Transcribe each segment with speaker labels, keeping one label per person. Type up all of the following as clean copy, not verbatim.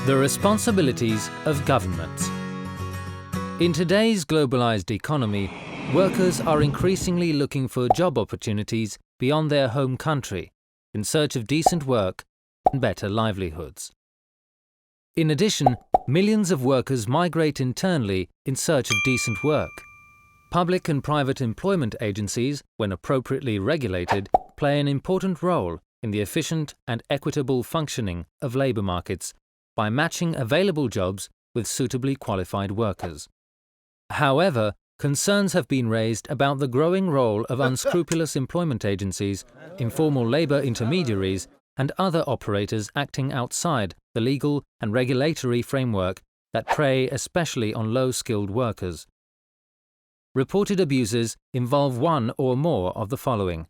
Speaker 1: The responsibilities of governments. In today's globalized economy, workers are increasingly looking for job opportunities beyond their home country in search of decent work and better livelihoods. In addition, millions of workers migrate internally in search of decent work. Public and private employment agencies, when appropriately regulated, play an important role in the efficient and equitable functioning of labour markets by matching available jobs with suitably qualified workers. However, concerns have been raised about the growing role of unscrupulous employment agencies, informal labour intermediaries, and other operators acting outside the legal and regulatory framework that prey especially on low-skilled workers. Reported abuses involve one or more of the following: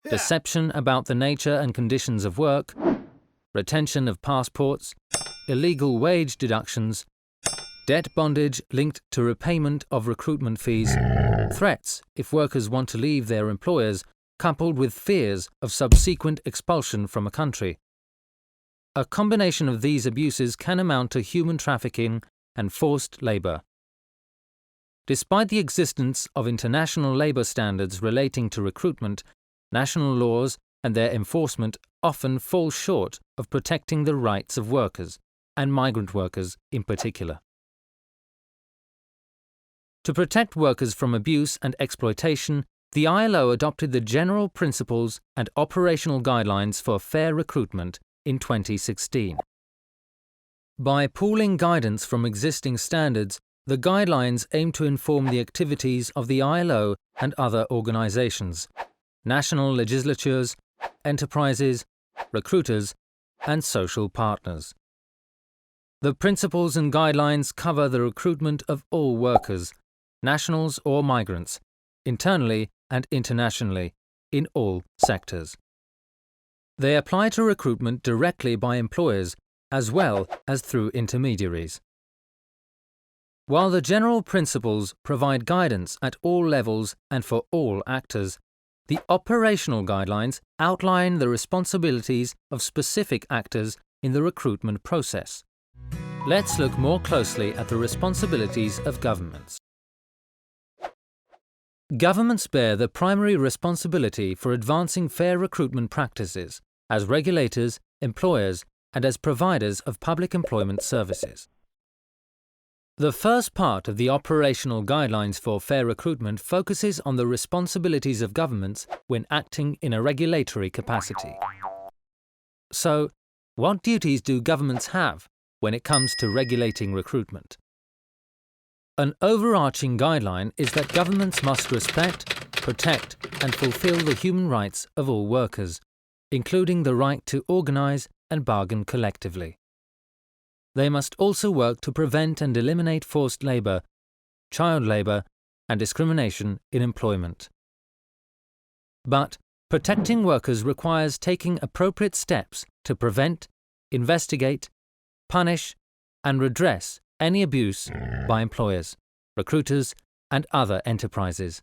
Speaker 1: deception about the nature and conditions of work, retention of passports, illegal wage deductions, debt bondage linked to repayment of recruitment fees, threats if workers want to leave their employers, coupled with fears of subsequent expulsion from a country. A combination of these abuses can amount to human trafficking and forced labour. Despite the existence of international labour standards relating to recruitment, national laws and their enforcement often fall short of protecting the rights of workers, and migrant workers in particular. To protect workers from abuse and exploitation, the ILO adopted the General Principles and Operational Guidelines for Fair Recruitment in 2016. By pooling guidance from existing standards, the guidelines aim to inform the activities of the ILO and other organizations, national legislatures, enterprises, recruiters, and social partners. The principles and guidelines cover the recruitment of all workers, nationals or migrants, internally and internationally, in all sectors. They apply to recruitment directly by employers as well as through intermediaries. While the general principles provide guidance at all levels and for all actors, the operational guidelines outline the responsibilities of specific actors in the recruitment process. Let's look more closely at the responsibilities of governments. Governments bear the primary responsibility for advancing fair recruitment practices as regulators, employers, and as providers of public employment services. The first part of the operational guidelines for fair recruitment focuses on the responsibilities of governments when acting in a regulatory capacity. So, what duties do governments have when it comes to regulating recruitment? An overarching guideline is that governments must respect, protect, and fulfill the human rights of all workers, including the right to organize and bargain collectively. They must also work to prevent and eliminate forced labour, child labour, and discrimination in employment. But protecting workers requires taking appropriate steps to prevent, investigate, punish, and redress any abuse by employers, recruiters, and other enterprises.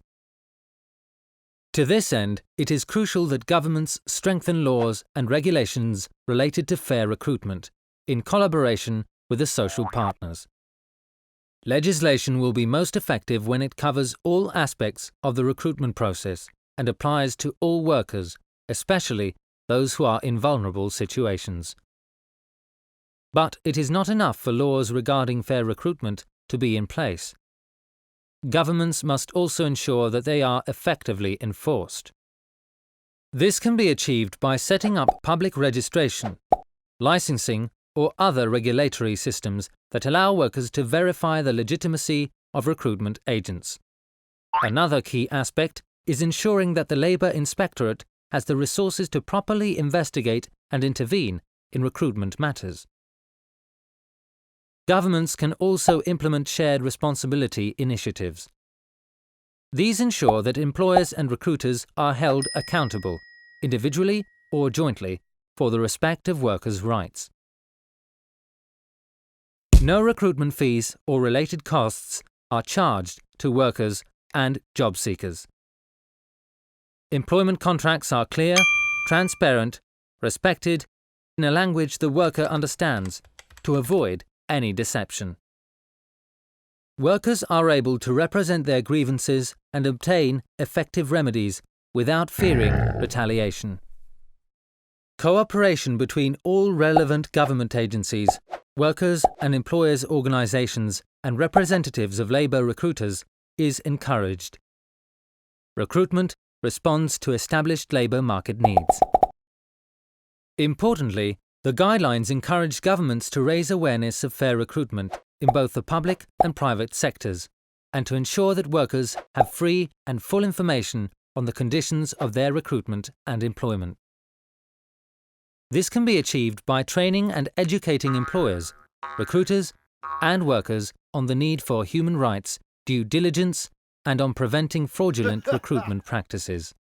Speaker 1: To this end, it is crucial that governments strengthen laws and regulations related to fair recruitment, in collaboration with the social partners. Legislation will be most effective when it covers all aspects of the recruitment process and applies to all workers, especially those who are in vulnerable situations. But it is not enough for laws regarding fair recruitment to be in place. Governments must also ensure that they are effectively enforced. This can be achieved by setting up public registration, licensing, or other regulatory systems that allow workers to verify the legitimacy of recruitment agents. Another key aspect is ensuring that the Labour Inspectorate has the resources to properly investigate and intervene in recruitment matters. Governments can also implement shared responsibility initiatives. These ensure that employers and recruiters are held accountable, individually or jointly, for the respect of workers' rights. No recruitment fees or related costs are charged to workers and job seekers. Employment contracts are clear, transparent, respected, in a language the worker understands, to avoid any deception. Workers are able to represent their grievances and obtain effective remedies without fearing retaliation. Cooperation between all relevant government agencies, workers and employers' organisations, and representatives of labour recruiters is encouraged. Recruitment responds to established labour market needs. Importantly, the guidelines encourage governments to raise awareness of fair recruitment in both the public and private sectors, and to ensure that workers have free and full information on the conditions of their recruitment and employment. This can be achieved by training and educating employers, recruiters, and workers on the need for human rights, due diligence, and on preventing fraudulent recruitment practices.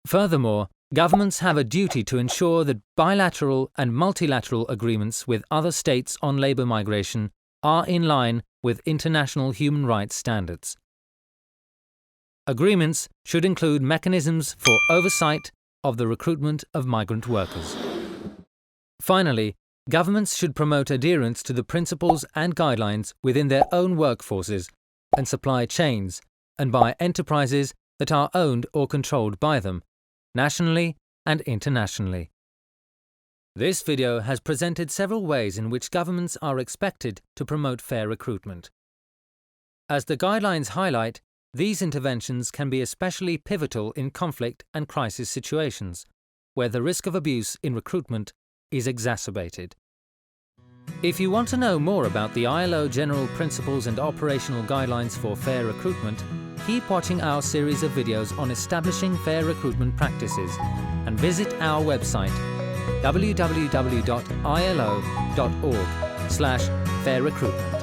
Speaker 1: Furthermore, governments have a duty to ensure that bilateral and multilateral agreements with other states on labour migration are in line with international human rights standards. Agreements should include mechanisms for oversight of the recruitment of migrant workers. Finally, governments should promote adherence to the principles and guidelines within their own workforces and supply chains and by enterprises that are owned or controlled by them, nationally and internationally. This video has presented several ways in which governments are expected to promote fair recruitment. As the guidelines highlight, these interventions can be especially pivotal in conflict and crisis situations, where the risk of abuse in recruitment is exacerbated. If you want to know more about the ILO General Principles and Operational Guidelines for Fair Recruitment, keep watching our series of videos on establishing fair recruitment practices and visit our website www.ilo.org/fairrecruitment.